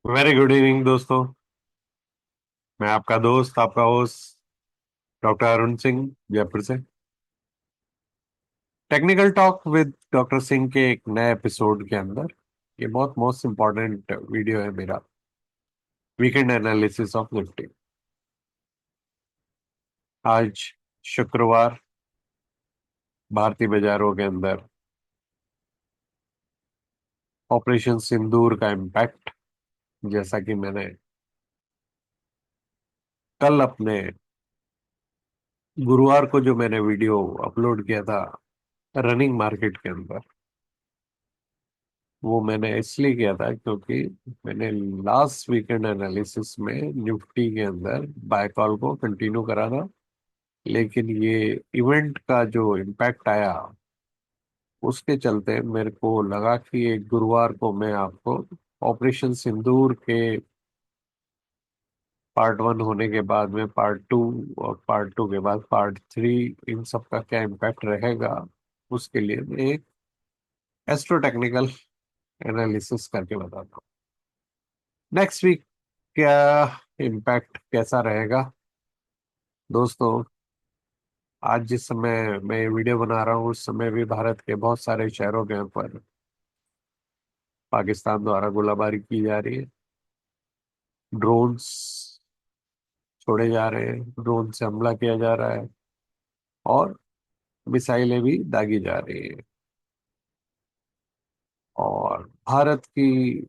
Very good evening दोस्तों। मैं आपका दोस्त आपका होस्ट डॉक्टर अरुण सिंह, जयपुर से। Technical talk with doctor Singh के एक नए एपिसोड के अंदर ये बहुत मोस्ट इम्पोर्टेंट वीडियो है मेरा, वीकेंड एनालिसिस ऑफ निफ्टी। आज शुक्रवार, भारतीय बाजारों के अंदर ऑपरेशन सिंदूर का इम्पैक्ट, जैसा कि मैंने कल अपने गुरुवार को जो मैंने वीडियो अपलोड किया था रनिंग मार्केट के अंदर, वो मैंने इसलिए किया था क्योंकि मैंने लास्ट वीकेंड एनालिसिस में निफ्टी के अंदर बाय कॉल को कंटिन्यू करा था। लेकिन ये इवेंट का जो इम्पैक्ट आया, उसके चलते मेरे को लगा कि एक गुरुवार को मैं आपको ऑपरेशन सिंदूर के पार्ट वन होने के बाद में पार्ट टू, और पार्ट टू के बाद पार्ट थ्री, इन सब का क्या इम्पैक्ट रहेगा, उसके लिए मैं एक एस्ट्रो टेक्निकल एनालिसिस करके बताता हूँ। नेक्स्ट वीक क्या इम्पैक्ट कैसा रहेगा दोस्तों। आज जिस समय मैं ये वीडियो बना रहा हूँ, उस समय भी भारत के बहुत सारे शहरों के ऊपर पाकिस्तान द्वारा गोलाबारी की जा रही है। ड्रोन्स छोड़े जा रहे हैं, ड्रोन से हमला किया जा रहा है, और मिसाइलें भी दागी जा रही है। और भारत की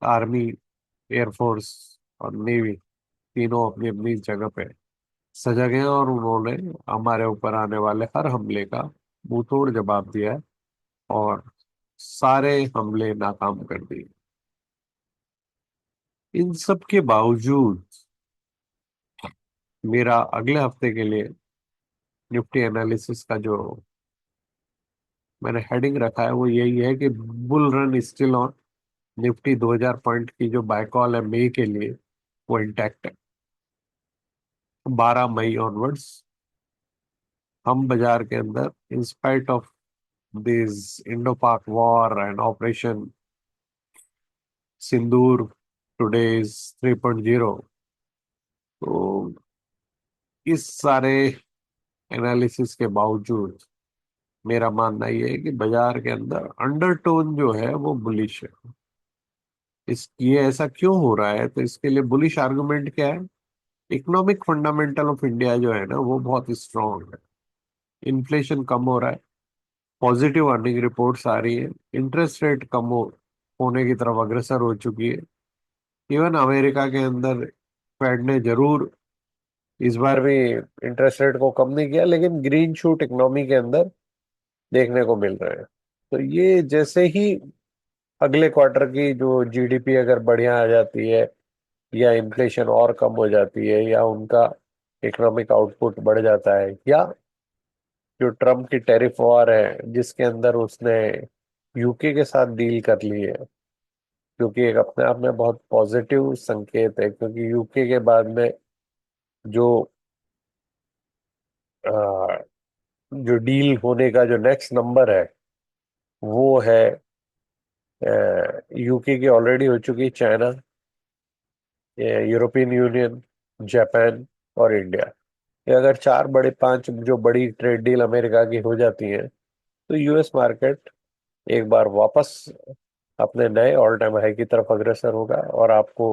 आर्मी, एयरफोर्स और नेवी तीनों अपनी अपनी जगह पे सजग हैं, और उन्होंने हमारे ऊपर आने वाले हर हमले का मुंह तोड़ जवाब दिया है, और सारे हमले नाकाम कर दिए। इन सब के बावजूद मेरा अगले हफ्ते के लिए निफ्टी एनालिसिस का जो मैंने हेडिंग रखा है, वो यही है कि bull run still on. Nifty 2000 point की जो बाय कॉल है मई के लिए, वो इंटैक्ट है। 12 मई ऑनवर्ड्स हम बाजार के अंदर, in spite of this Indo Pak war and operation Sindoor today's 3.0, तो इस सारे एनालिसिस के बावजूद मेरा मानना ये है कि बाजार के अंदर अंडरटोन जो है वो बुलिश है। इस ये ऐसा क्यों हो रहा है, तो इसके लिए बुलिश आर्गुमेंट क्या है। इकोनॉमिक फंडामेंटल ऑफ इंडिया जो है ना, वो बहुत स्ट्रांग है। इन्फ्लेशन कम हो रहा है, पॉजिटिव अर्निंग रिपोर्ट्स आ रही है, इंटरेस्ट रेट होने की तरफ अग्रसर हो चुकी है। इवन अमेरिका के अंदर फेड ने जरूर इस बार भी इंटरेस्ट रेट को कम नहीं किया, लेकिन ग्रीन शूट इकोनॉमी के अंदर देखने को मिल रहे हैं। तो ये जैसे ही अगले क्वार्टर की जो जीडीपी अगर बढ़िया आ जाती है, या इन्फ्लेशन और कम हो जाती है, या उनका इकोनॉमिक आउटपुट बढ़ जाता है, या जो ट्रम्प की टैरिफ वॉर है जिसके अंदर उसने यूके के साथ डील कर ली है, क्योंकि एक अपने आप में बहुत पॉजिटिव संकेत है, क्योंकि यूके के बाद में जो अ, जो डील होने का जो नेक्स्ट नंबर है, वो है यूके की ऑलरेडी हो चुकी चाइना, यूरोपियन यूनियन, जापान और इंडिया। ये अगर चार बड़े पांच जो बड़ी ट्रेड डील अमेरिका की हो जाती हैं, तो यूएस मार्केट एक बार वापस अपने नए ऑल टाइम हाई की तरफ अग्रसर होगा। और आपको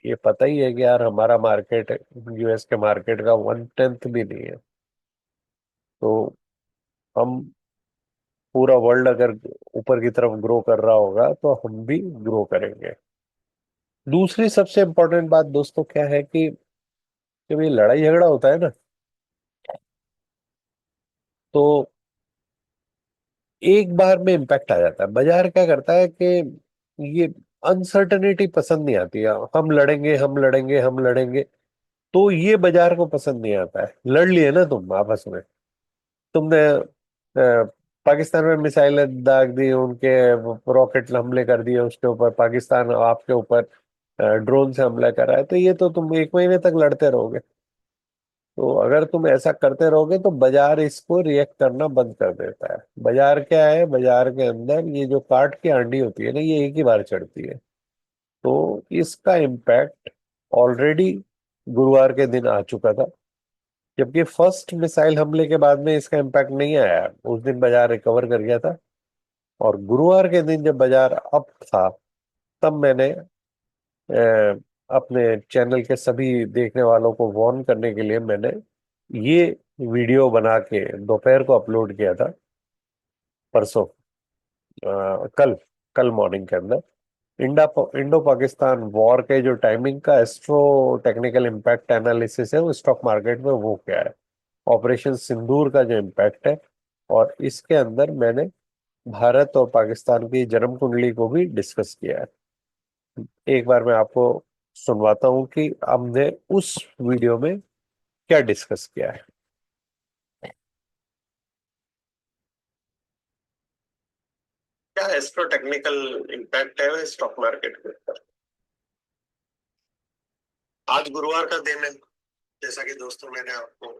ये पता ही है कि यार हमारा मार्केट यूएस के मार्केट का 1/10 भी नहीं है। तो हम पूरा वर्ल्ड अगर ऊपर की तरफ ग्रो कर रहा होगा, तो हम भी ग्रो करेंगे। दूसरी सबसे इंपॉर्टेंट बात दोस्तों क्या है कि जब ये लड़ाई झगड़ा होता है ना, तो एक बार में इम्पैक्ट आ जाता है। बाजार क्या करता है कि ये अनसर्टेनिटी पसंद नहीं आती है। हम लड़ेंगे हम लड़ेंगे हम लड़ेंगे, तो ये बाजार को पसंद नहीं आता है। लड़ लिए ना तुम आपस में, तुमने पाकिस्तान में मिसाइलें दाग दी, उनके रॉकेट हमले कर दिए उसके ऊपर, पाकिस्तान आपके ऊपर ड्रोन से हमला कर रहा है, तो ये तो तुम एक महीने तक लड़ते रहोगे। तो अगर तुम ऐसा करते रहोगे, तो बाजार इसको रिएक्ट करना बंद कर देता है। बाजार क्या है, बाजार के अंदर ये जो काठ की आंडी होती है ना, ये एक ही बार चढ़ती है। तो इसका इम्पैक्ट ऑलरेडी गुरुवार के दिन आ चुका था, जबकि फर्स्ट मिसाइल हमले के बाद में इसका इम्पैक्ट नहीं आया। उस दिन बाजार रिकवर कर गया था, और गुरुवार के दिन जब बाजार अप था, तब मैंने अपने चैनल के सभी देखने वालों को वार्न करने के लिए मैंने ये वीडियो बना के दोपहर को अपलोड किया था, परसों, कल कल मॉर्निंग के अंदर। इंडो पाकिस्तान वॉर के जो टाइमिंग का एस्ट्रो टेक्निकल इम्पैक्ट एनालिसिस है वो स्टॉक मार्केट में, वो क्या है, ऑपरेशन सिंदूर का जो इम्पैक्ट है। और इसके अंदर मैंने भारत और पाकिस्तान की जन्म कुंडली को भी डिस्कस किया है। एक बार मैं आपको सुनवाता हूँ कि हमने उस वीडियो में क्या डिस्कस किया है। क्या एस्ट्रो टेक्निकल इम्पैक्ट है स्टॉक मार्केट के ऊपर। आज गुरुवार का दिन है, जैसा कि दोस्तों मैंने आपको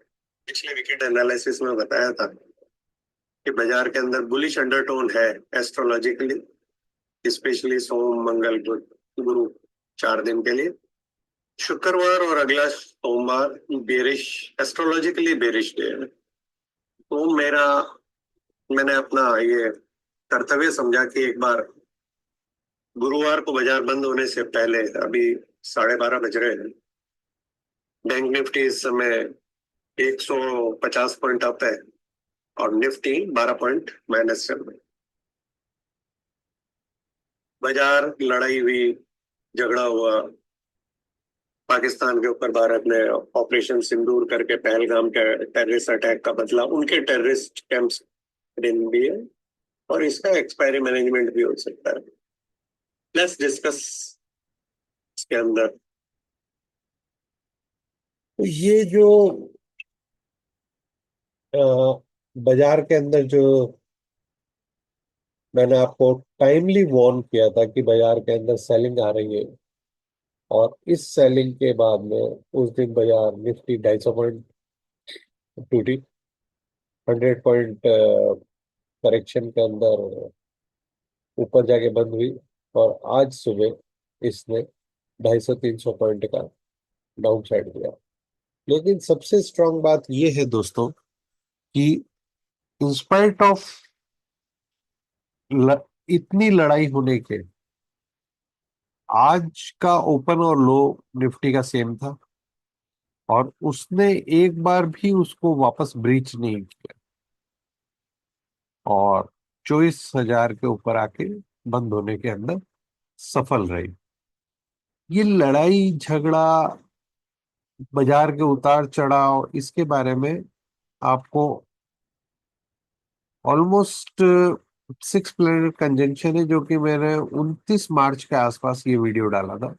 पिछले वीकेंड एनालिसिस में बताया था कि बाजार के अंदर बुलिश अंडरटोन है एस्ट्रोलॉजिकली, स्पेशली सोम मंगल बुध गुरु 4 दिन के लिए। शुक्रवार और अगला सोमवार बेरिश, एस्ट्रोलॉजिकली बेरिश डे है। तो मैंने अपना ये कर्तव्य समझा कि एक बार गुरुवार को बाजार बंद होने से पहले, अभी 12:30 बज रहे हैं, बैंक निफ्टी इस समय 150 पॉइंट अप है और निफ्टी 12 पॉइंट माइनस चल रहा है। बाजार लड़ाई हुई, झगड़ा हुआ, पाकिस्तान के ऊपर भारत ने ऑपरेशन सिंदूर करके पहलगाम के टेररिस्ट अटैक का बदला उनके टेररिस्ट कैंप्स दिन भी है, और इसका एक्सपायरी मैनेजमेंट भी हो सकता है। लेट्स डिस्कस इसके अंदर। तो ये जो अ, बाजार के अंदर जो मैंने आपको टाइमली वार्न किया था कि बाजार के अंदर सेलिंग आ रही है, और इस सेलिंग के बाद में उस दिन बाजार निफ्टी 250 पॉइंट टूटी, 100 पॉइंट करेक्शन के अंदर ऊपर जाके बंद हुई, और आज सुबह इसने 250-300 पॉइंट का डाउन साइड दिया। लेकिन सबसे स्ट्रांग बात यह है दोस्तों कि इंस्पाइट ऑफ इतनी लड़ाई होने के, आज का ओपन और लो निफ्टी का सेम था, और उसने एक बार भी उसको वापस ब्रीच नहीं किया, और 24,000 के ऊपर आके बंद होने के अंदर सफल रही। ये लड़ाई झगड़ा, बाजार के उतार चढ़ाव, इसके बारे में आपको ऑलमोस्ट 6 प्लेनेट कंजंक्शन है, जो कि मैंने 29 मार्च के आसपास ये वीडियो डाला था।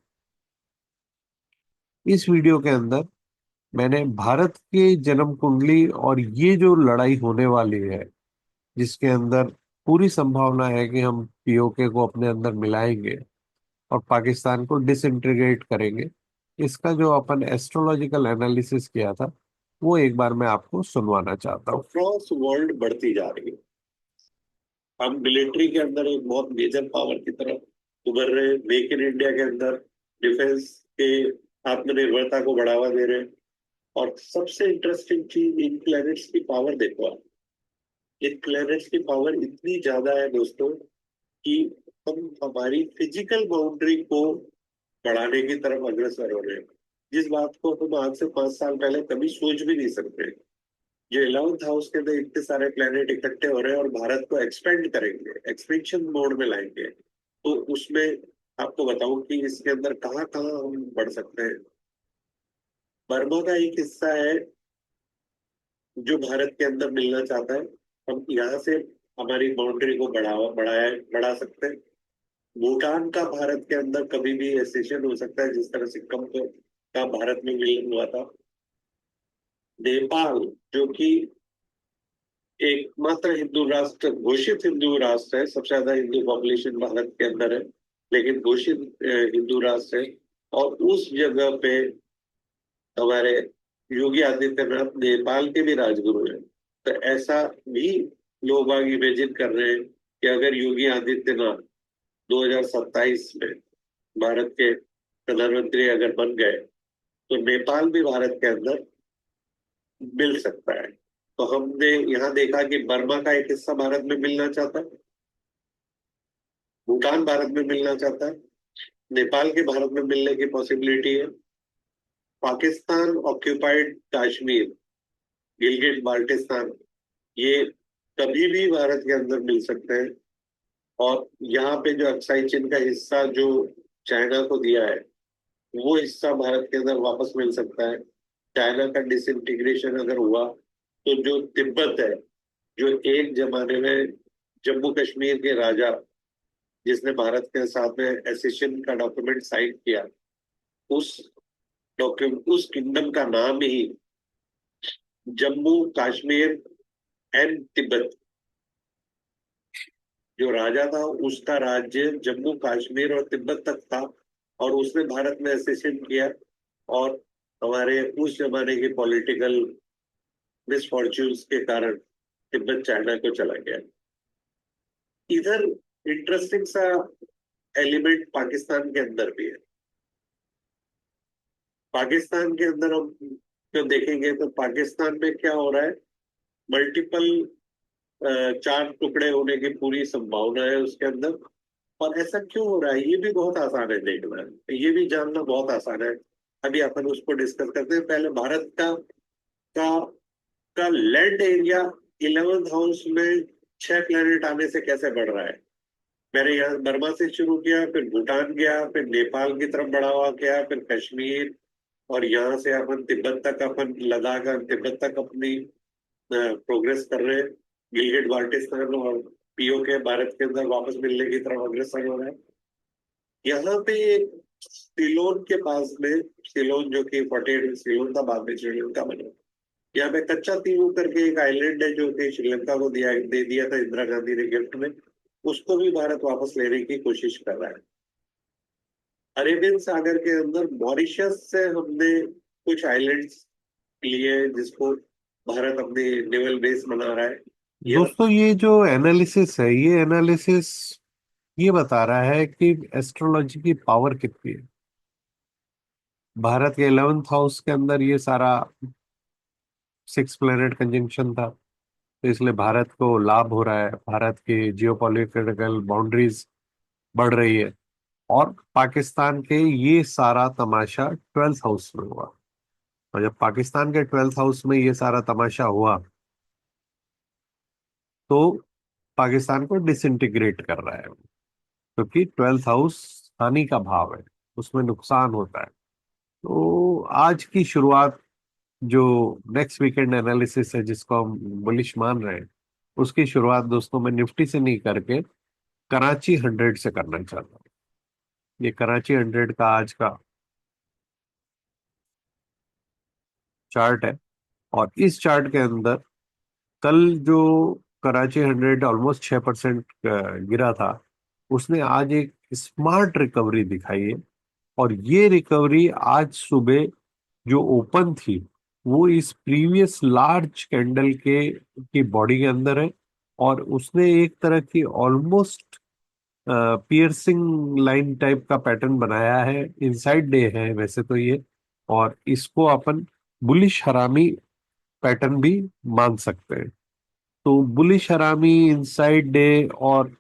इस वीडियो के अंदर मैंने भारत के जन्म कुंडली और ये जो लड़ाई होने वाली है, जिसके अंदर पूरी संभावना है कि हम पीओके को अपने अंदर मिलाएंगे और पाकिस्तान को डिसइंटीग्रेट करेंगे, इसका जो अपन एस्ट्रोलॉजिकल एनालिसिस किया था, वो एक बार मैं आपको सुनवाना चाहता हूँ। क्रॉस वर्ल्ड बढ़ती जा रही है, हम मिलिट्री के अंदर एक बहुत मेजर पावर की तरफ उभर रहे, मेक इन इंडिया के अंदर डिफेंस के आत्मनिर्भरता को बढ़ावा दे रहे हैं। और सबसे इंटरेस्टिंग चीज, इन प्लैनेट्स की पावर देखो आप। इन प्लैनेट्स की पावर इतनी ज्यादा है दोस्तों कि हम हमारी फिजिकल बाउंड्री को बढ़ाने की तरफ अग्रसर हो रहे हैं, जिस बात को हम आज से 5 साल पहले कभी सोच भी नहीं सकते। जो 11th हाउस के अंदर इतने सारे प्लेनेट इकट्ठे हो रहे हैं और भारत को एक्सपेंड करेंगे, एक्सपेंशन मोड में लाएंगे, तो उसमें आपको बताऊं कि इसके अंदर कहाँ कहाँ हम बढ़ सकते हैं। बर्मा का एक हिस्सा है जो भारत के अंदर मिलना चाहता है, हम यहाँ से हमारी बाउंड्री को बढ़ा सकते हैं। भूटान का भारत के अंदर कभी भी एसेशन हो सकता है, जिस तरह सिक्किम का भारत में विलीन हुआ था। नेपाल, जो कि एकमात्र हिंदू राष्ट्र, घोषित हिंदू राष्ट्र है, सबसे ज्यादा हिंदू पॉपुलेशन भारत के अंदर है, लेकिन घोषित हिंदू राष्ट्र है। और उस जगह पे हमारे योगी आदित्यनाथ नेपाल के भी राजगुरु हैं। तो ऐसा भी लोग आगे इमेजिन कर रहे हैं कि अगर योगी आदित्यनाथ 2027 में भारत के प्रधानमंत्री अगर बन गए तो नेपाल भी भारत के अंदर मिल सकता है। तो हमने यहाँ देखा कि बर्मा का एक हिस्सा भारत में मिलना चाहता है, भूटान भारत में मिलना चाहता है, नेपाल के भारत में मिलने की पॉसिबिलिटी है। पाकिस्तान ऑक्यूपाइड कश्मीर, गिलगिट बाल्टिस्तान, ये कभी भी भारत के अंदर मिल सकते हैं। और यहाँ पे जो अक्साई चीन का हिस्सा जो चाइना को दिया है, वो हिस्सा भारत के अंदर वापस मिल सकता है। चाइना का डिसइंटीग्रेशन अगर हुआ तो जो तिब्बत है, जो एक जमाने में जम्मू कश्मीर के राजा, जिसने भारत के साथ में एसेशन का डॉक्यूमेंट साइन किया, उस डॉक्यूमेंट उस किंगडम का नाम ही जम्मू कश्मीर एंड तिब्बत, जो राजा था उसका राज्य जम्मू कश्मीर और तिब्बत तक था। और उसने भारत में एसेशन किया, और हमारे उस जमाने के पॉलिटिकल मिसफॉर्च्यून्स के कारण तिब्बत चाइना को चला गया। इधर इंटरेस्टिंग सा एलिमेंट पाकिस्तान के अंदर भी है। पाकिस्तान के अंदर हम जो देखेंगे तो पाकिस्तान में क्या हो रहा है, मल्टीपल चार टुकड़े होने की पूरी संभावना है उसके अंदर। और ऐसा क्यों हो रहा है ये भी बहुत आसान है देखना, ये भी जानना बहुत आसान है। अभी अपन उसको डिस्कस करते हैं। पहले भारत का का लैंड एरिया 11th हाउस में 6 प्लेनेट आने से कैसे बढ़ रहा है। मैंने यहाँ बर्मा से शुरू किया, फिर भूटान गया, फिर नेपाल की तरफ बढ़ा हुआ गया, फिर कश्मीर, और यहाँ से अपन तिब्बत तक, अपन लद्दाख और तिब्बत तक अपनी प्रोग्रेस कर रहे हैं। गिलगिट बाल्टिस्तान और पीओके भारत के अंदर वापस मिलने की तरफ अग्रसर हो रहा है। यहाँ पे सिलोन के पास में, सिलोन जो कि 48 सिलोन था, बाद में श्रीलंका बना। यहाँ पे कच्चा तीवू करके एक आइलैंड है जो कि श्रीलंका को दे दिया था इंदिरा गांधी ने गिफ्ट में। उसको भी भारत वापस लेने की कोशिश कर रहा है। अरेबियन सागर के अंदर मॉरिशस से हमने कुछ आइलैंड्स लिए, जिसको भारत अपनी नेवल बेस बना रहा है। यह दोस्तों, ये जो एनालिसिस है, ये एनालिसिस ये बता रहा है कि एस्ट्रोलॉजी की पावर कितनी है। भारत के 11th हाउस के अंदर ये सारा 6 प्लेनेट कंजंक्शन था, तो इसलिए भारत को लाभ हो रहा है, भारत की जियोपॉलिटिकल बाउंड्रीज बढ़ रही है। और पाकिस्तान के ये सारा तमाशा 12th हाउस में हुआ। और जब पाकिस्तान के 12th हाउस में ये सारा तमाशा हुआ, तो पाकिस्तान को डिसइंटीग्रेट कर रहा है, क्योंकि 12th हाउस हानि का भाव है, उसमें नुकसान होता है। तो आज की शुरुआत, जो नेक्स्ट वीकेंड एनालिसिस है जिसको हम बुलिश मान रहे हैं, उसकी शुरुआत दोस्तों मैं निफ्टी से नहीं करके कराची 100 से करना चाहता हूँ। ये कराची 100 का आज का चार्ट है। और इस चार्ट के अंदर कल जो कराची 100 ऑलमोस्ट 6% गिरा था, उसने आज एक स्मार्ट रिकवरी दिखाई है। और ये रिकवरी आज सुबह जो ओपन थी, वो इस प्रीवियस लार्ज कैंडल के की बॉडी के अंदर है। और उसने एक तरह की ऑलमोस्ट पियर्सिंग लाइन टाइप का पैटर्न बनाया है। इनसाइड डे है वैसे तो ये, और इसको अपन बुलिश हरामी पैटर्न भी मान सकते हैं। तो बुलिश हरामी, इनसाइड डे, और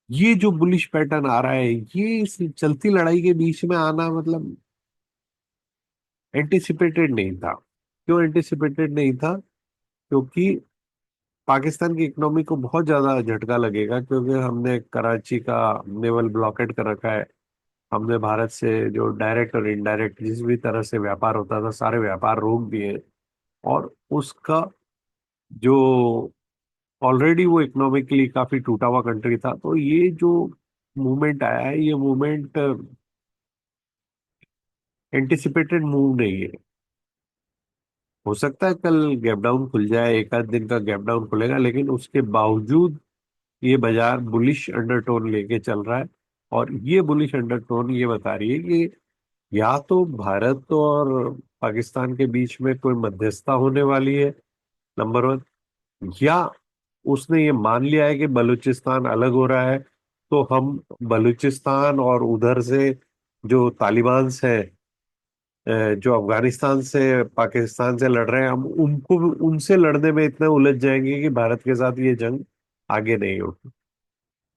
ये जो बुलिश पैटर्न आ रहा है, ये इस चलती लड़ाई के बीच में आना मतलब एंटिसिपेटेड नहीं था। क्यों एंटिसिपेटेड नहीं था? क्योंकि पाकिस्तान की इकोनॉमी को बहुत ज्यादा झटका लगेगा, क्योंकि हमने कराची का नेवल ब्लॉकेट कर रखा है। हमने भारत से जो डायरेक्ट और इनडायरेक्ट जिस भी तरह से व्यापार होता था, सारे व्यापार रोक दिए। और उसका जो ऑलरेडी वो इकोनॉमिकली काफी टूटा हुआ कंट्री था, तो ये जो मूवमेंट आया है, ये मूवमेंट एंटिसिपेटेड मूव नहीं है। हो सकता है कल गैप डाउन खुल जाए, एक आध दिन का गैप डाउन खुलेगा, लेकिन उसके बावजूद ये बाजार बुलिश अंडरटोन लेके चल रहा है। और ये बुलिश अंडरटोन ये बता रही है कि या तो भारत और पाकिस्तान के बीच में कोई मध्यस्थता होने वाली है, नंबर वन। या उसने ये मान लिया है कि बलूचिस्तान अलग हो रहा है, तो हम बलूचिस्तान और उधर से जो तालिबान है, जो अफगानिस्तान से पाकिस्तान से लड़ रहे हैं, हम उनको उनसे लड़ने में इतना उलझ जाएंगे कि भारत के साथ ये जंग आगे नहीं होगी।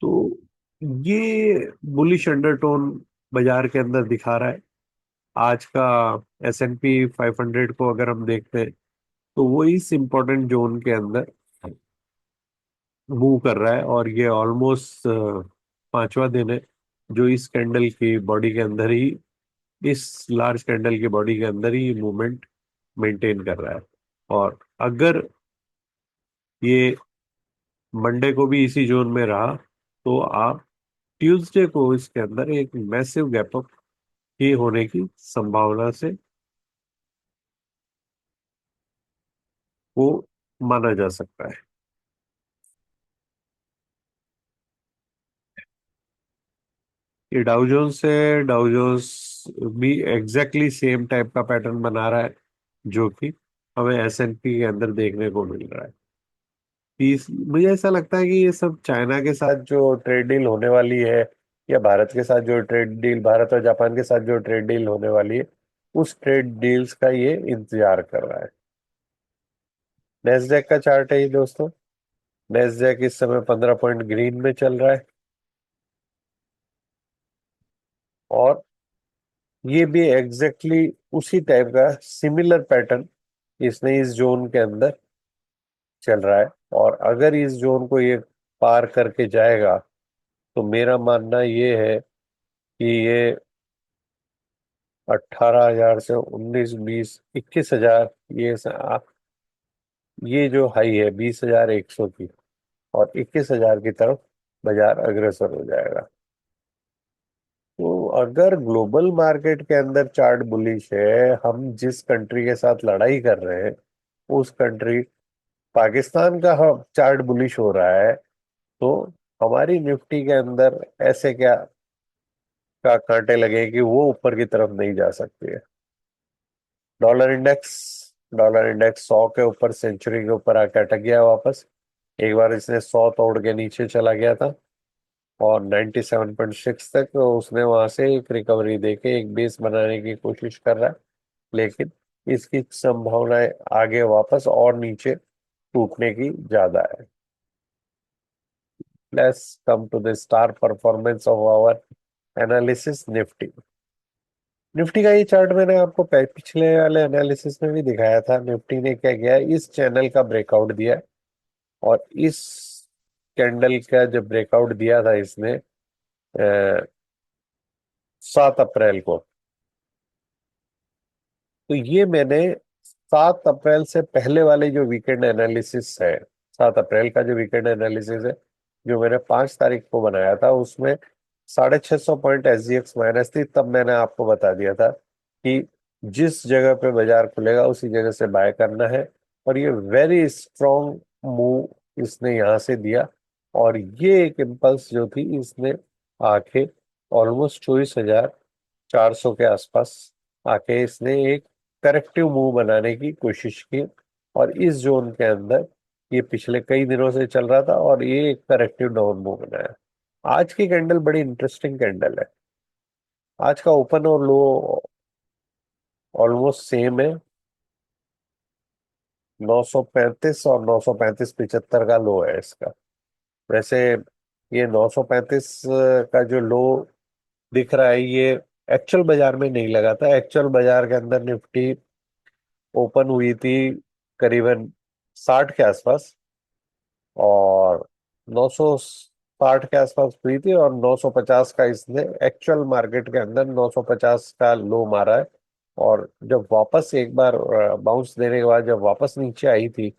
तो ये बुलिश अंडरटोन बाजार के अंदर दिखा रहा है। आज का S&P 500 को अगर हम देखते हैं तो वो इस इम्पोर्टेंट जोन के अंदर मूव कर रहा है, और ये ऑलमोस्ट पांचवा दिन है जो इस कैंडल की बॉडी के अंदर ही, इस लार्ज कैंडल की बॉडी के अंदर ही मूवमेंट मेंटेन कर रहा है। और अगर ये मंडे को भी इसी जोन में रहा तो आप ट्यूसडे को इसके अंदर एक मैसिव गैप अप की होने की संभावना से वो माना जा सकता है। ये डाउ जोन्स है, डाउ जोन्स भी एग्जैक्टली सेम टाइप का पैटर्न बना रहा है जो कि हमें S&P के अंदर देखने को मिल रहा है। मुझे ऐसा लगता है कि ये सब चाइना के साथ जो ट्रेड डील होने वाली है, या भारत के साथ जो ट्रेड डील, भारत और जापान के साथ जो ट्रेड डील होने वाली है, उस ट्रेड डील्स का ये इंतजार कर रहा है। नेस्डैक का चार्ट है ये दोस्तों। नेस्डैक इस समय 15 पॉइंट ग्रीन में चल रहा है, और ये भी एग्जैक्टली उसी टाइप का सिमिलर पैटर्न इसने इस जोन के अंदर चल रहा है। और अगर इस जोन को ये पार करके जाएगा तो मेरा मानना ये है कि ये 18,000 से 19, 20, 21,000, ये जो हाई है 20,100 की, और 21,000 की तरफ बाजार अग्रसर हो जाएगा। तो अगर ग्लोबल मार्केट के अंदर चार्ट बुलिश है, हम जिस कंट्री के साथ लड़ाई कर रहे हैं उस कंट्री पाकिस्तान का हम चार्ट बुलिश हो रहा है, तो हमारी निफ्टी के अंदर ऐसे क्या का कांटे लगे कि वो ऊपर की तरफ नहीं जा सकती है। डॉलर इंडेक्स डॉलर इंडेक्स 100 के ऊपर, सेंचुरी के ऊपर आकर अटक गया वापस। एक बार इसने 100 तोड़ के नीचे चला गया था, और 97.6 तक तो उसने वहां से एक रिकवरी देके एक बेस बनाने की कोशिश कर रहा है। लेकिन इसकी संभावनाएं आगे वापस और नीचे टूटने की ज्यादा है। Let's come to the star performance of our analysis Nifty. Nifty का ये चार्ट मैंने आपको पिछले वाले एनालिसिस में भी दिखाया था। निफ्टी ने क्या किया है, इस चैनल का ब्रेकआउट दिया है, और इस कैंडल का जब ब्रेकआउट दिया था इसने 7 अप्रैल को, तो ये मैंने 7 अप्रैल से पहले वाले जो वीकेंड एनालिसिस है, 7 अप्रैल का जो वीकेंड एनालिसिस है जो मैंने 5 तारीख को बनाया था, उसमें 650 पॉइंट SGX माइनस थी। तब मैंने आपको बता दिया था कि जिस जगह पे बाजार खुलेगा उसी जगह से बाय करना है। और ये वेरी स्ट्रॉन्ग मूव इसने यहाँ से दिया, और ये एक इम्पल्स जो थी इसने आके ऑलमोस्ट 24,400 के आसपास आके इसने एक करेक्टिव मूव बनाने की कोशिश की। और इस जोन के अंदर ये पिछले कई दिनों से चल रहा था, और ये एक करेक्टिव डाउन मूव बनाया। आज की कैंडल बड़ी इंटरेस्टिंग कैंडल है। आज का ओपन और लो ऑलमोस्ट सेम है। 935 और 935.75 का लो है इसका। वैसे ये 935 का जो लो दिख रहा है, ये एक्चुअल बाजार में नहीं लगा था। एक्चुअल बाजार के अंदर निफ्टी ओपन हुई थी करीबन 60 के आसपास, और 960 के आसपास हुई थी, और 950 का इसने एक्चुअल मार्केट के अंदर 950 का लो मारा है। और जब वापस एक बार बाउंस देने के बाद जब वापस नीचे आई थी,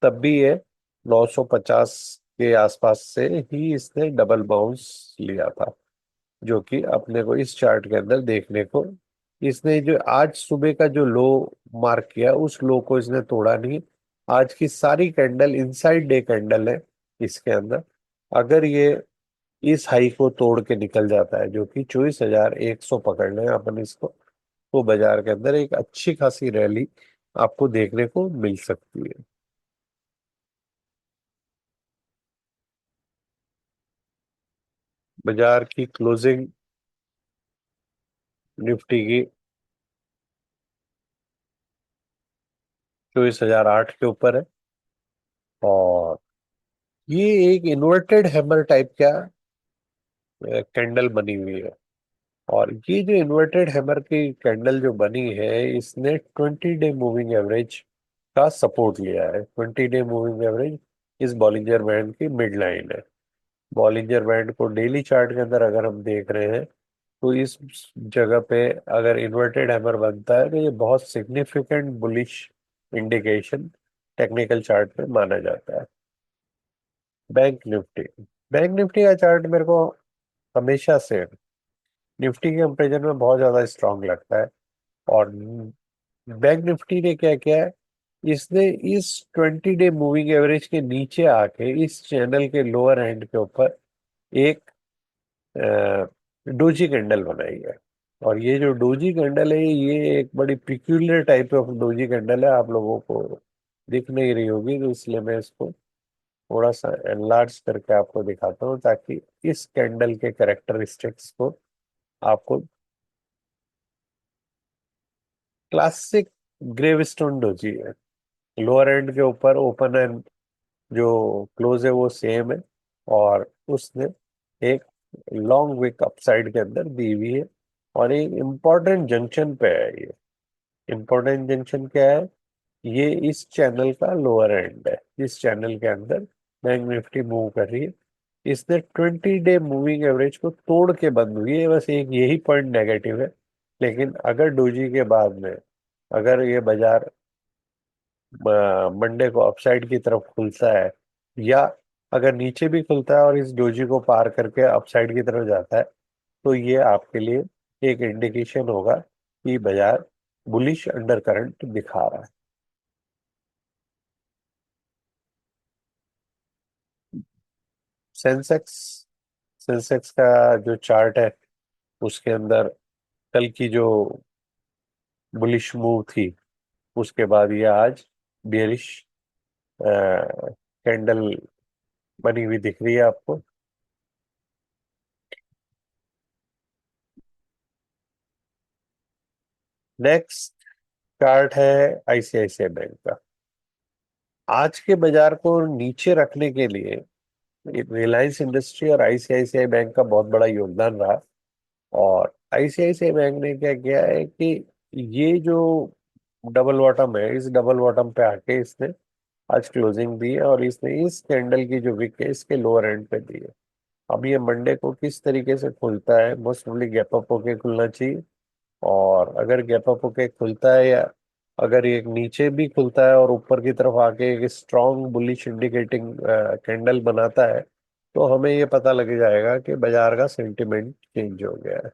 तब भी ये 950 के आसपास से ही इसने डबल बाउंस लिया था, जो कि अपने को इस चार्ट के अंदर देखने को, इसने जो आज सुबह का जो लो मार्क किया उस लो को इसने तोड़ा नहीं। आज की सारी कैंडल इनसाइड डे कैंडल है इसके अंदर। अगर ये इस हाई को तोड़ के निकल जाता है, जो कि 24,100 पकड़ लें अपन इसको, तो बाजार के अंदर एक अच्छी खासी रैली आपको देखने को मिल सकती है। बाजार की क्लोजिंग निफ्टी की 24,008 के ऊपर है। और ये एक इन्वर्टेड हैमर टाइप का कैंडल बनी हुई है। और ये जो इन्वर्टेड हैमर की कैंडल जो बनी है, इसने 20 डे मूविंग एवरेज का सपोर्ट लिया है। 20 डे मूविंग एवरेज इस बॉलिंजर बैंड की मिड लाइन है। बॉलिंजर बैंड को डेली चार्ट के अंदर अगर हम देख रहे हैं, तो इस जगह पे अगर इन्वर्टेड हैमर बनता है, तो ये बहुत significant bullish indication technical chart पे माना जाता है। बैंक निफ्टी बैंक निफ्टी का चार्ट मेरे को हमेशा से निफ्टी के कंपेरिजन में बहुत ज्यादा स्ट्रांग लगता है। और बैंक निफ्टी ने क्या किया है, इसने इस 20 डे मूविंग एवरेज के नीचे आके इस चैनल के लोअर एंड के ऊपर एक डोजी कैंडल बनाई है। और ये जो डोजी कैंडल है, ये एक बड़ी peculiar type of doji candle है, आप लोगों को दिख नहीं रही होगी, तो इसलिए मैं इसको थोड़ा सा एनलार्ज करके आपको दिखाता हूँ, ताकि इस कैंडल के कैरेक्टरिस्टिक्स को आपको क्लासिक ग्रेवस्टोन डोजी है। लोअर एंड के ऊपर ओपन एंड जो क्लोज है वो सेम है। और उसने एक लॉन्ग विक अपसाइड के अंदर दी हुई है। और एक इम्पोर्टेंट जंक्शन पे है ये। इम्पोर्टेंट जंक्शन क्या है? ये इस चैनल का लोअर एंड है। इस चैनल के अंदर बैंक निफ्टी मूव कर रही है। इसने 20 डे मूविंग एवरेज को तोड़ के बंद हुई है, बस एक यही पॉइंट नेगेटिव है। लेकिन अगर डोजी के बाद में अगर ये बाजार मंडे को अपसाइड की तरफ खुलता है, या अगर नीचे भी खुलता है और इस डोजी को पार करके अपसाइड की तरफ जाता है, तो ये आपके लिए एक इंडिकेशन होगा कि बाजार बुलिश अंडर करंट दिखा रहा है। सेंसेक्स सेंसेक्स का जो चार्ट है, उसके अंदर कल की जो बुलिश मूव थी, उसके बाद ये आज बियरिश कैंडल बनी हुई दिख रही है आपको। नेक्स्ट चार्ट है आईसीआईसीआई बैंक का। आज के बाजार को नीचे रखने के लिए रिलायंस इंडस्ट्री और आईसीआईसीआई बैंक का बहुत बड़ा योगदान रहा। और आईसीआईसीआई बैंक ने क्या किया है कि ये जो डबल बॉटम है, इस डबल बॉटम पे आके इसने आज क्लोजिंग दी है। और इसने इस कैंडल की जो विक है, इसके लोअर एंड पे दी है। अब ये मंडे को किस तरीके से खुलता है, मोस्ट प्रोबेबली गैप अप होके खुलना चाहिए। और अगर गैप अप होके खुलता है, या अगर ये नीचे भी खुलता है और ऊपर की तरफ आके एक स्ट्रॉन्ग बुलिश इंडिकेटिंग कैंडल बनाता है, तो हमें ये पता लग जाएगा कि बाजार का सेंटिमेंट चेंज हो गया है।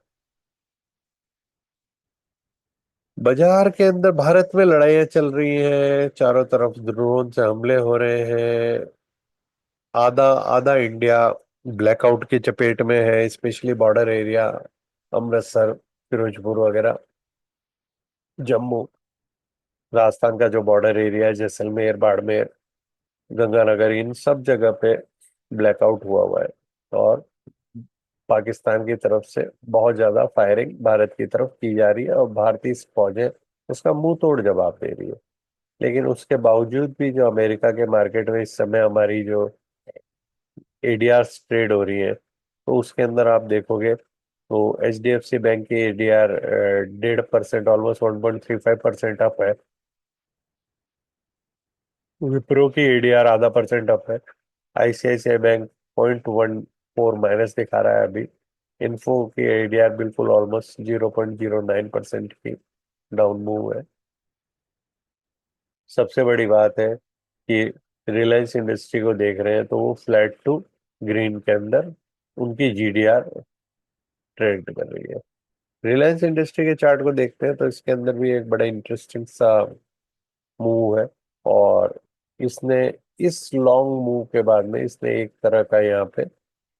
बाजार के अंदर भारत में लड़ाइयाँ चल रही हैं, चारों तरफ ड्रोन से हमले हो रहे हैं। आधा आधा इंडिया ब्लैकआउट की चपेट में है, specially border area, Amritsar, Firozpur वगैरह, जम्मू, राजस्थान का जो बॉर्डर एरिया है, जैसलमेर, बाड़मेर, गंगानगर, इन सब जगह पे ब्लैकआउट हुआ है। और पाकिस्तान की तरफ से बहुत ज्यादा फायरिंग भारत की तरफ की जा रही है, और भारतीय फौजें उसका मुंह तोड़ जवाब दे रही है। लेकिन उसके बावजूद भी जो अमेरिका के मार्केट में इस समय हमारी जो एडीआर ट्रेड हो रही है, तो उसके अंदर आप देखोगे तो एचडीएफसी बैंक की एडीआर 1.5%, ऑलमोस्ट 1.35% अप है। विप्रो की एडीआर आधा परसेंट अप है। आईसीआईसीआई बैंक 0.14 माइनस दिखा रहा है अभी। इन्फो की एडीआर बिल्कुल ऑलमोस्ट 0.09% की डाउन मूव है। सबसे बड़ी बात है कि रिलायंस इंडस्ट्री को देख रहे हैं, तो वो फ्लैट टू ग्रीन के अंदर उनकी जीडीआर ट्रेड कर रही है। रिलायंस इंडस्ट्री के चार्ट को देखते हैं, तो इसके अंदर भी एक बड़ा इंटरेस्टिंग सा मूव है। और इसने इस लॉन्ग मूव के बाद में इसने एक तरह का यहाँ पे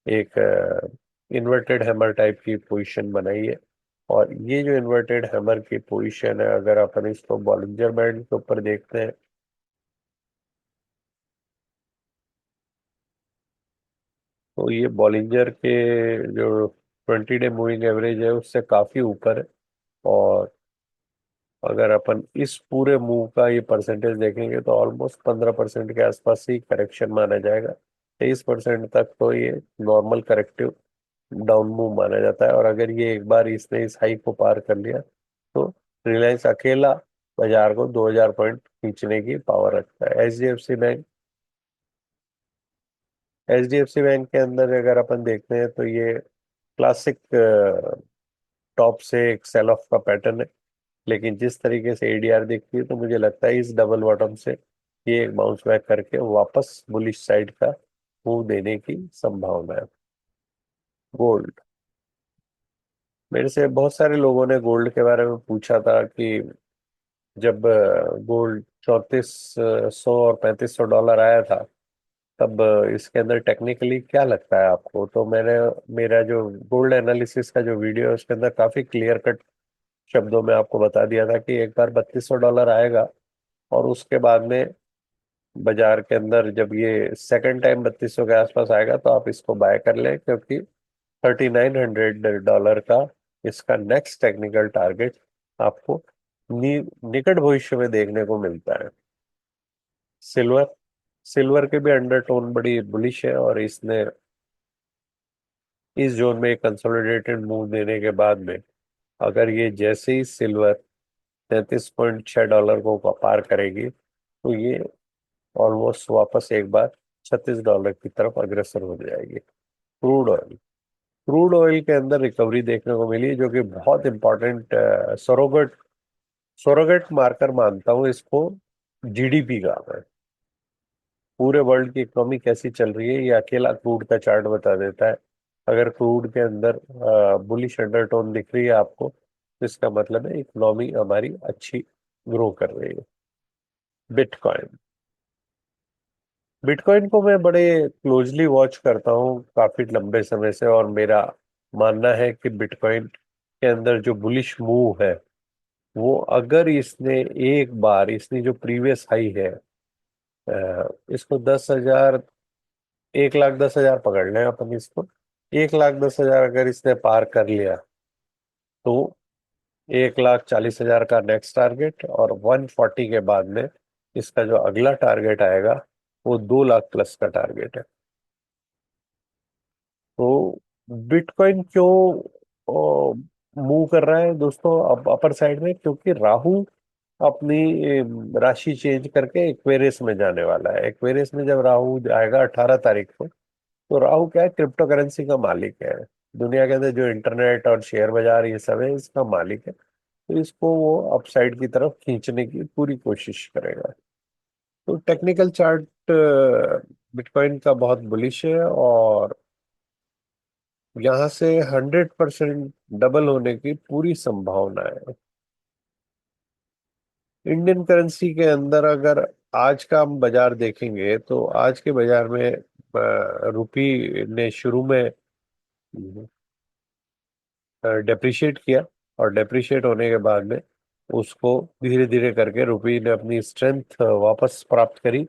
एक इन्वर्टेड हैमर टाइप की पोजीशन बनाई है। और ये जो इन्वर्टेड हैमर की पोजीशन है, अगर अपन इसको बॉलिंजर बैंड के ऊपर देखते हैं, तो ये बॉलिंजर के जो 20 डे मूविंग एवरेज है, उससे काफी ऊपर है। और अगर अपन इस पूरे मूव का ये परसेंटेज देखेंगे तो ऑलमोस्ट 15% के आसपास ही करेक्शन माना जाएगा। 23% तक तो ये नॉर्मल करेक्टिव डाउन मूव माना जाता है। और अगर ये एक बार इसने इस हाई को पार कर लिया तो रिलायंस अकेला बाजार को 2000 पॉइंट खींचने की पावर रखता है। H D F C bank के अंदर अगर अपन देखते हैं तो ये क्लासिक टॉप से एक सेल ऑफ का पैटर्न है। लेकिन जिस तरीके से एडीआर दिखती है तो मुझे लगता है इस डबल बॉटम से ये एक बाउंस बैक करके वापस बुलिश साइड का मूव देने की संभावना है। गोल्ड, मेरे से बहुत सारे लोगों ने गोल्ड के बारे में पूछा था कि जब गोल्ड 3400 और 3500 डॉलर आया था तब इसके अंदर टेक्निकली क्या लगता है आपको। तो मैंने मेरा जो गोल्ड एनालिसिस का जो वीडियो है उसके अंदर काफी क्लियर कट शब्दों में आपको बता दिया था कि एक बार 3200 डॉलर आएगा और उसके बाद में बाजार के अंदर जब ये सेकंड टाइम 3200 के आसपास आएगा तो आप इसको बाय कर लें, क्योंकि $3900 का इसका नेक्स्ट टेक्निकल टारगेट आपको निकट भविष्य में देखने को मिलता है। सिल्वर, सिल्वर के भी अंडरटोन बड़ी बुलिश है और इसने इस जोन में एक कंसोलिडेटेड मूव देने के बाद में अगर ये जैसे ही सिल्वर 33.6 डॉलर को पार करेगी तो ये ऑलमोस्ट वापस एक बार $36 की तरफ अग्रसर हो जाएगी। क्रूड ऑयल, क्रूड ऑयल के अंदर रिकवरी देखने को मिली जो कि बहुत इंपॉर्टेंट सरोगेट सरोगेट मार्कर मानता हूँ इसको जीडीपी का मैं। पूरे वर्ल्ड की इकोनॉमी कैसी चल रही है ये अकेला क्रूड का चार्ट बता देता है। अगर क्रूड के अंदर बुलिश अंडरटोन दिख रही है आपको तो इसका मतलब है इकोनॉमी हमारी अच्छी ग्रो कर रही है। बिटकॉइन, बिटकॉइन को मैं बड़े क्लोजली वॉच करता हूँ काफी लंबे समय से और मेरा मानना है कि बिटकॉइन के अंदर जो बुलिश मूव है वो अगर इसने एक बार इसने जो प्रीवियस हाई है इसको 10,000, 1,10,000 पकड़ लें अपन इसको। 1,10,000 अगर इसने पार कर लिया तो 1,40,000 का नेक्स्ट टारगेट और 140 के बाद में इसका जो अगला टारगेट आएगा वो 2 लाख प्लस का टारगेट है। तो बिटकॉइन क्यों मूव कर रहा है दोस्तों अब अपर साइड में, क्योंकि राहु अपनी राशि चेंज करके एक्वेरियस में जाने वाला है। एक्वेरियस में जब राहु आएगा 18 तारीख को तो राहु क्या है, क्रिप्टो करेंसी का मालिक है। दुनिया के अंदर जो इंटरनेट और शेयर बाजार ये सब है इसका मालिक है। तो इसको वो अपसाइड की तरफ खींचने की पूरी कोशिश करेगा। तो टेक्निकल चार्ट बिटकॉइन का बहुत बुलिश है और यहाँ से 100% डबल होने की पूरी संभावना है। इंडियन करेंसी के अंदर अगर आज का हम बाजार देखेंगे तो आज के बाजार में रुपी ने शुरू में डेप्रिशिएट किया और डेप्रिशिएट होने के बाद में उसको धीरे धीरे करके रुपी ने अपनी स्ट्रेंथ वापस प्राप्त करी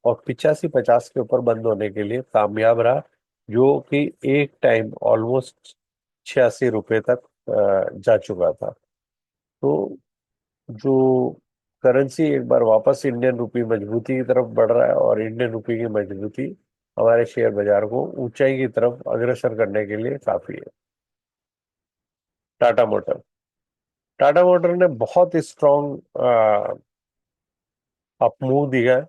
और 85-50 के ऊपर बंद होने के लिए कामयाब रहा, जो कि एक टाइम ऑलमोस्ट ₹86 तक जा चुका था। तो जो करेंसी एक बार वापस इंडियन रुपी मजबूती की तरफ बढ़ रहा है और इंडियन रुपी की मजबूती हमारे शेयर बाजार को ऊंचाई की तरफ अग्रसर करने के लिए काफी है। टाटा मोटर, टाटा मोटर ने बहुत स्ट्रॉन्ग अप मूव दिया है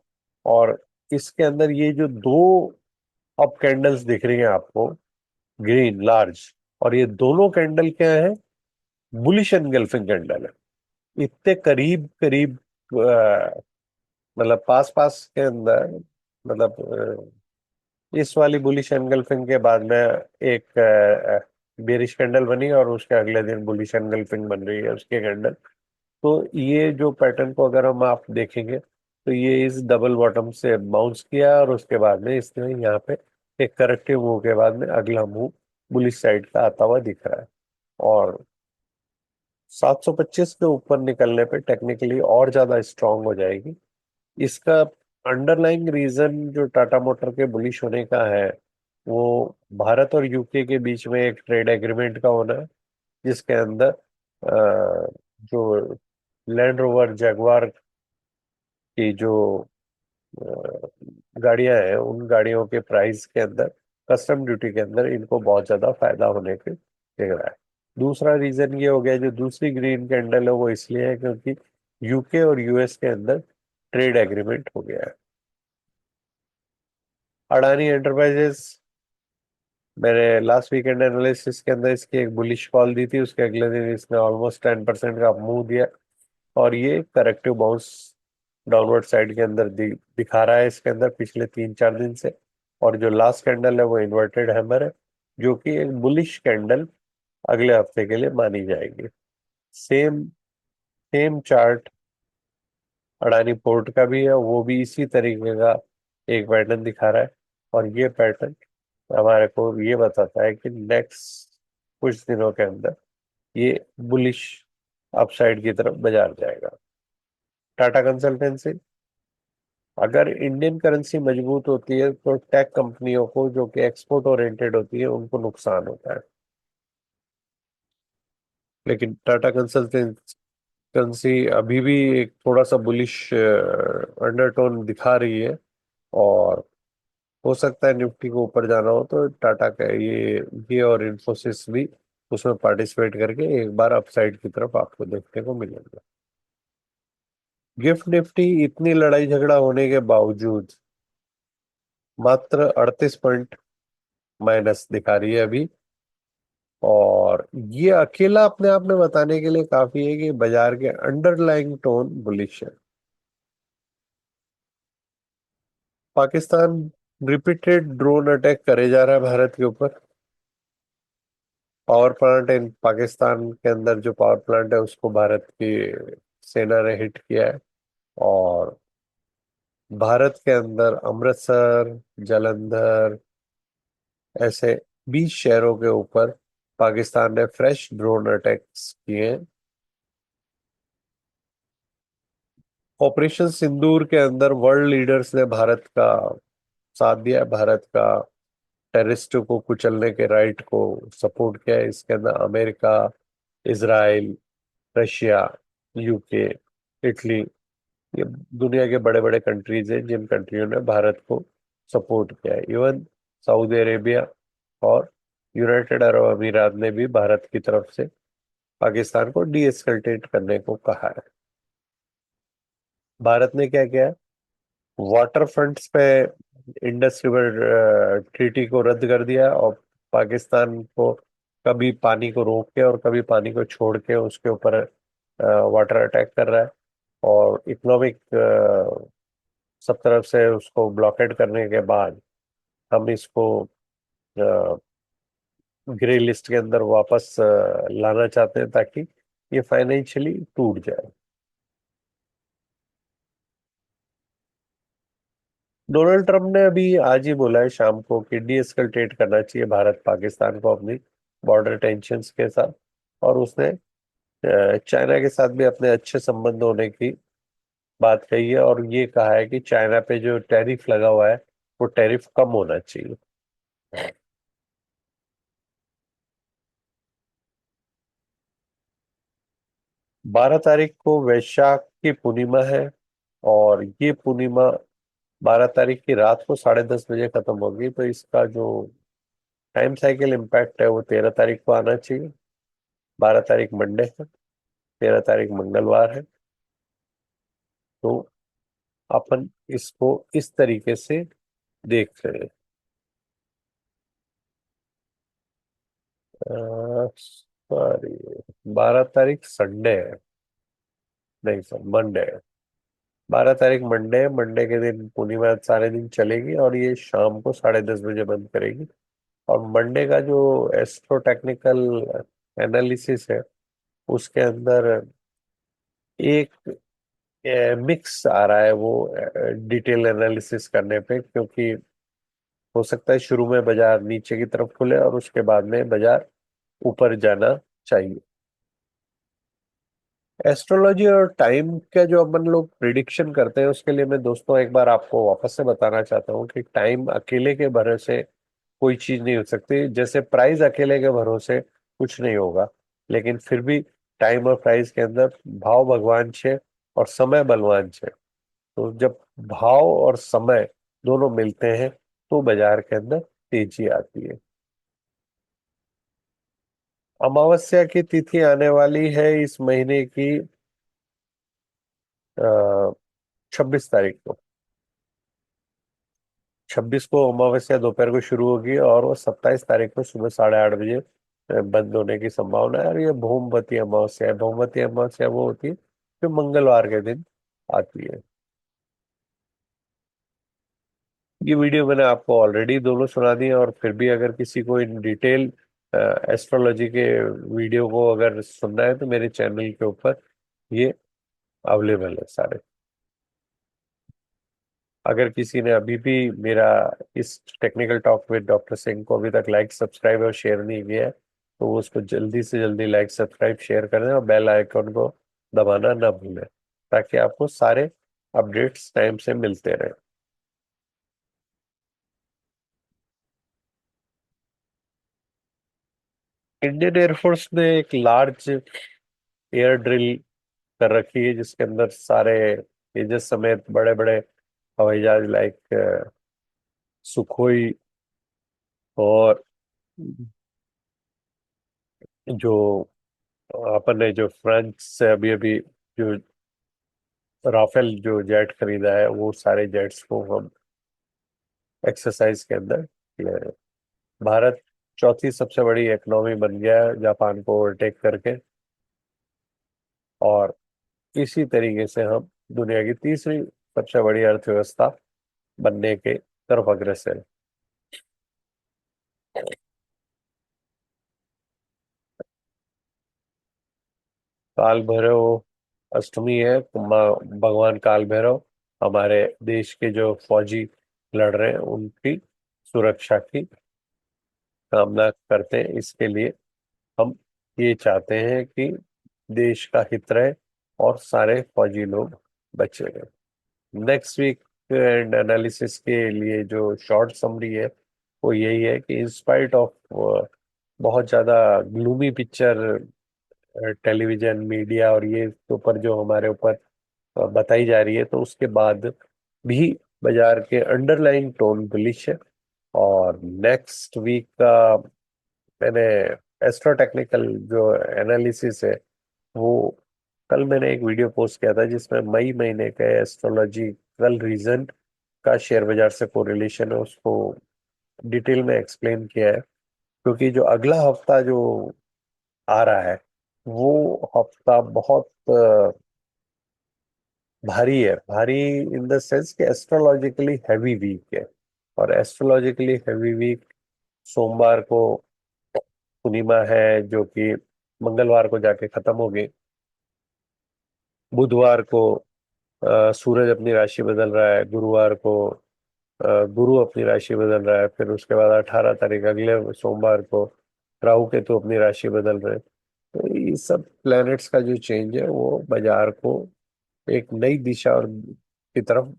और इसके अंदर ये जो दो अप कैंडल्स दिख रही हैं आपको, ग्रीन लार्ज, और ये दोनों कैंडल क्या है, बुलिश एनगल्फिंग कैंडल है। इतने करीब करीब मतलब पास पास के अंदर, मतलब इस वाली बुलिश एनगल्फिंग के बाद में एक बेरिश कैंडल बनी और उसके अगले दिन बुलिश एनगल्फिंग बन रही है उसके कैंडल। तो ये जो पैटर्न को अगर हम आप देखेंगे तो ये इस डबल बॉटम से बाउंस किया और उसके बाद में इसने यहाँ पे एक करेक्टिव मूव के बाद में अगला मूव बुलिश साइड का आता हुआ दिख रहा है। और 725 के ऊपर निकलने पे टेक्निकली और ज्यादा स्ट्रांग हो जाएगी। इसका अंडरलाइंग रीजन जो टाटा मोटर के बुलिश होने का है वो भारत और यूके के बीच में एक ट्रेड एग्रीमेंट का होना है, जिसके अंदर जो लैंड रोवर जैगवार की जो गाड़ियां हैं, उन गाड़ियों के प्राइस के अंदर, कस्टम ड्यूटी के अंदर इनको बहुत ज्यादा फायदा होने के दिख रहा है। दूसरा रीजन ये हो गया, जो दूसरी ग्रीन कैंडल है वो इसलिए है क्योंकि यूके और यूएस के अंदर ट्रेड एग्रीमेंट हो गया है। अडानी एंटरप्राइजेस, मैंने लास्ट वीकेंड एनालिसिस के अंदर इसकी एक बुलिश कॉल दी थी, उसके अगले दिन इसने ऑलमोस्ट 10% का मूव दिया, और ये करेक्टिव बाउंस डाउनवर्ड साइड के अंदर दिखा रहा है इसके अंदर पिछले 3-4 दिन से। और जो लास्ट कैंडल है वो इन्वर्टेड हैमर है, जो कि एक बुलिश कैंडल अगले हफ्ते के लिए मानी जाएगी। Same same chart Adani port का भी है, वो भी इसी तरीके का एक पैटर्न दिखा रहा है। और ये पैटर्न हमारे को ये बताता है कि नेक्स्ट कुछ दिनों के अंदर ये बुलिश अपसाइड की तरफ बाजार जाएगा। टाटा कंसल्टेंसी, अगर इंडियन करेंसी मजबूत होती है तो टेक कंपनियों को जो कि एक्सपोर्ट ओरिएंटेड होती है उनको नुकसान होता है, लेकिन टाटा कंसल्टेंसी अभी भी एक थोड़ा सा बुलिश अंडरटोन दिखा रही है। और हो सकता है निफ्टी को ऊपर जाना हो तो टाटा का ये और इन्फोसिस भी उसमें पार्टिसिपेट करके एक बार अपसाइड की तरफ आपको देखने को मिलेगा। गिफ्ट निफ्टी इतनी लड़ाई झगड़ा होने के बावजूद मात्र 38 पॉइंट माइनस दिखा रही है अभी। और ये अकेला अपने आप में बताने के लिए काफी है कि बाजार के अंडरलाइंग टोन बुलिश है। पाकिस्तान रिपीटेड ड्रोन अटैक करे जा रहा है भारत के ऊपर। पावर प्लांट इन पाकिस्तान के अंदर जो पावर प्लांट है उसको भारत की सेना ने हिट किया है। और भारत के अंदर अमृतसर, जालंधर, ऐसे 20 शहरों के ऊपर पाकिस्तान ने फ्रेश ड्रोन अटैक्स किए हैं। ऑपरेशन सिंदूर के अंदर वर्ल्ड लीडर्स ने भारत का साथ दिया है, भारत का टेररिस्टों को कुचलने के राइट को सपोर्ट किया है। इसके अंदर America, Israel, Russia, UK, Italy, ये दुनिया के बड़े बड़े कंट्रीज हैं जिन कंट्रियों ने भारत को सपोर्ट किया है। इवन सऊदी अरेबिया और यूनाइटेड अरब अमीरात ने भी भारत की तरफ से पाकिस्तान को डी एस्कलटेट करने को कहा है। भारत ने क्या किया, वाटर फ्रंट्स पे इंडस रिवर ट्रीटी को रद्द कर दिया, और पाकिस्तान को कभी पानी को रोक के और कभी पानी को छोड़ के उसके ऊपर वाटर अटैक कर रहा है। और इकोनॉमिक सब तरफ से उसको ब्लॉकेड करने के बाद हम इसको ग्रे लिस्ट के अंदर वापस लाना चाहते हैं ताकि ये फाइनेंशियली टूट जाए। डोनाल्ड ट्रम्प ने अभी आज ही बोला है शाम को कि डीएस्कलेट करना चाहिए भारत पाकिस्तान को अपनी बॉर्डर टेंशंस के साथ। और उसने चाइना के साथ भी अपने अच्छे संबंध होने की बात कही है, और ये कहा है कि चाइना पे जो टैरिफ लगा हुआ है वो टैरिफ कम होना चाहिए। 12 तारीख को वैशाख की पूर्णिमा है, और ये पूर्णिमा 12 तारीख की रात को 10:30 बजे खत्म होगी, तो इसका जो टाइम साइकिल इम्पैक्ट है वो 13 तारीख को आना चाहिए। 12 तारीख मंडे है, 13 तारीख मंगलवार है। तो अपन इसको इस तरीके से देख रहे हैं। सॉरी, 12 तारीख संडे है, नहीं सर मंडे है। 12 तारीख मंडे है, मंडे के दिन पूर्णिमा सारे दिन चलेगी और ये शाम को 10:30 बजे बंद करेगी। और मंडे का जो एस्ट्रो टेक्निकल एनालिसिस है उसके अंदर एक मिक्स आ रहा है वो डिटेल एनालिसिस करने पे, क्योंकि हो सकता है शुरू में बाजार नीचे की तरफ खुले और उसके बाद में बाजार ऊपर जाना चाहिए। एस्ट्रोलॉजी और टाइम का जो अपन लोग प्रिडिक्शन करते हैं उसके लिए मैं दोस्तों एक बार आपको वापस से बताना चाहता हूँ कि टाइम अकेले के भरोसे कोई चीज नहीं हो सकती। जैसे प्राइस अकेले के भरोसे कुछ नहीं होगा, लेकिन फिर भी टाइम और प्राइस के अंदर भाव भगवान छे और समय बलवान छे। तो जब भाव और समय दोनों मिलते हैं तो बाजार के अंदर तेजी आती है। अमावस्या की तिथि आने वाली है इस महीने की 26 तारीख को। 26 को अमावस्या दोपहर को शुरू होगी और वो 27 तारीख को सुबह 8:30 बजे बंद होने की संभावना है। और ये भौमवती अमावस्या है। भौमवती अमावस्या वो होती है जो मंगलवार के दिन आती है। ये वीडियो मैंने आपको ऑलरेडी दोनों सुना दी और फिर भी अगर किसी को इन डिटेल एस्ट्रोलॉजी के वीडियो को अगर सुनना है तो मेरे चैनल के ऊपर ये अवेलेबल है सारे। अगर किसी ने अभी भी मेरा इस technical talk with doctor Singh को अभी तक लाइक सब्सक्राइब और शेयर नहीं किया है तो वो उसको जल्दी से जल्दी लाइक सब्सक्राइब शेयर करें और बेल आइकन को दबाना ना भूलें ताकि आपको सारे अपडेट्स टाइम से मिलते रहे। इंडियन एयरफोर्स ने एक लार्ज एयर ड्रिल कर रखी है जिसके अंदर सारे तेजस समेत बड़े बड़े हवाई जहाज लाइक सुखोई और जो अपन ने जो फ्रांस से अभी अभी जो राफेल जो जेट खरीदा है वो सारे जेट्स को हम एक्सरसाइज के अंदर ले रहे हैं। भारत चौथी सबसे बड़ी इकोनॉमी बन गया है जापान को ओवरटेक करके। और इसी तरीके से हम दुनिया की तीसरी सबसे बड़ी अर्थव्यवस्था बनने के तरफ अग्रसर है। काल भैरव अष्टमी है तो भगवान काल भैरव हमारे देश के जो फौजी लड़ रहे हैं उनकी सुरक्षा की कामना करते हैं। इसके लिए हम ये चाहते हैं कि देश का हित रहे और सारे फौजी लोग बचे रहे। नेक्स्ट वीक एंड एनालिसिस के लिए जो शॉर्ट समरी है वो यही है कि इंस्पाइट ऑफ बहुत ज्यादा ग्लूमी पिक्चर टेलीविजन मीडिया और ये के ऊपर जो हमारे ऊपर बताई जा रही है तो उसके बाद भी बाजार के अंडरलाइंग टोन बुलिश है। और नेक्स्ट वीक का मैंने एस्ट्रो टेक्निकल जो एनालिसिस है वो कल मैंने एक वीडियो पोस्ट किया था जिसमें मई महीने के एस्ट्रोलॉजिकल रीजन का शेयर बाजार से कोरिलेशन है उसको डिटेल में एक्सप्लेन किया है। क्योंकि जो अगला हफ्ता जो आ रहा है वो हफ्ता बहुत भारी है। भारी इन द सेंस कि एस्ट्रोलॉजिकली हैवी वीक है। और एस्ट्रोलॉजिकली हैवी वीक सोमवार को पूर्णिमा है जो कि मंगलवार को जाके खत्म होगी। बुधवार को सूरज अपनी राशि बदल रहा है। गुरुवार को गुरु अपनी राशि बदल रहा है। फिर उसके बाद 18 तारीख अगले सोमवार को राहु केतु अपनी राशि बदल रहे हैं। तो ये सब प्लैनेट्स का जो चेंज है वो बाजार को एक नई दिशा और की तरफ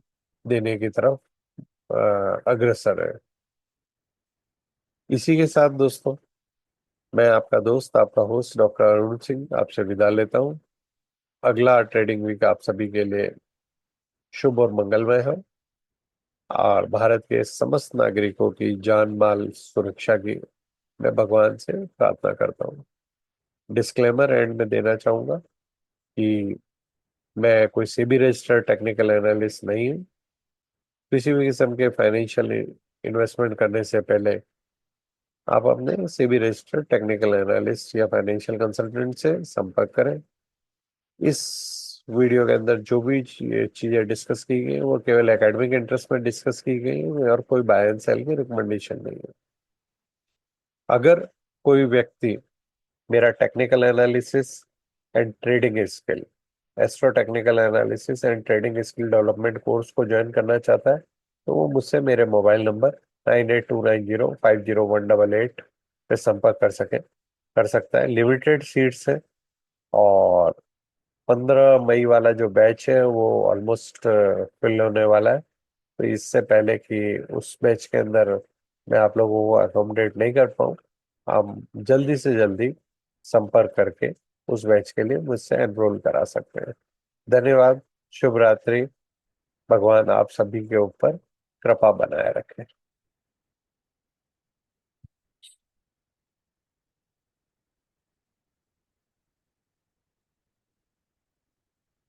देने की तरफ अग्रसर है। इसी के साथ दोस्तों मैं आपका दोस्त आपका होस्ट डॉक्टर अरुण सिंह आपसे विदा लेता हूँ। अगला ट्रेडिंग वीक आप सभी के लिए शुभ और मंगलमय हो और भारत के समस्त नागरिकों की जान माल सुरक्षा की मैं भगवान से प्रार्थना करता हूँ। डिस्क्लेमर एंड में देना चाहूंगा कि मैं कोई सेबी रजिस्टर्ड टेक्निकल एनालिस्ट नहीं हूँ। किसी भी किस्म के फाइनेंशियल इन्वेस्टमेंट करने से पहले आप अपने सेबी रजिस्टर्ड टेक्निकल एनालिस्ट या फाइनेंशियल कंसल्टेंट से संपर्क करें। इस वीडियो के अंदर जो भी चीजें डिस्कस की गई वो केवल एकेडमिक इंटरेस्ट में डिस्कस की गई है और कोई बाय एंड सेल की रिकमेंडेशन नहीं है। अगर कोई व्यक्ति मेरा technical analysis and trading skill astro technical analysis and trading skill development course को ज्वाइन करना चाहता है तो वो मुझसे मेरे मोबाइल नंबर 9829050188 पे संपर्क कर सकता है। लिमिटेड सीट्स है और 15 मई वाला जो बैच है वो ऑलमोस्ट फिल होने वाला है। तो इससे पहले कि उस बैच के अंदर मैं आप लोगों को अकोमोडेट नहीं कर पाऊँ हम जल्दी से जल्दी संपर्क करके उस बैच के लिए मुझसे एनरोल करा सकते हैं। धन्यवाद। शुभ रात्रि। भगवान आप सभी के ऊपर कृपा बनाए रखे।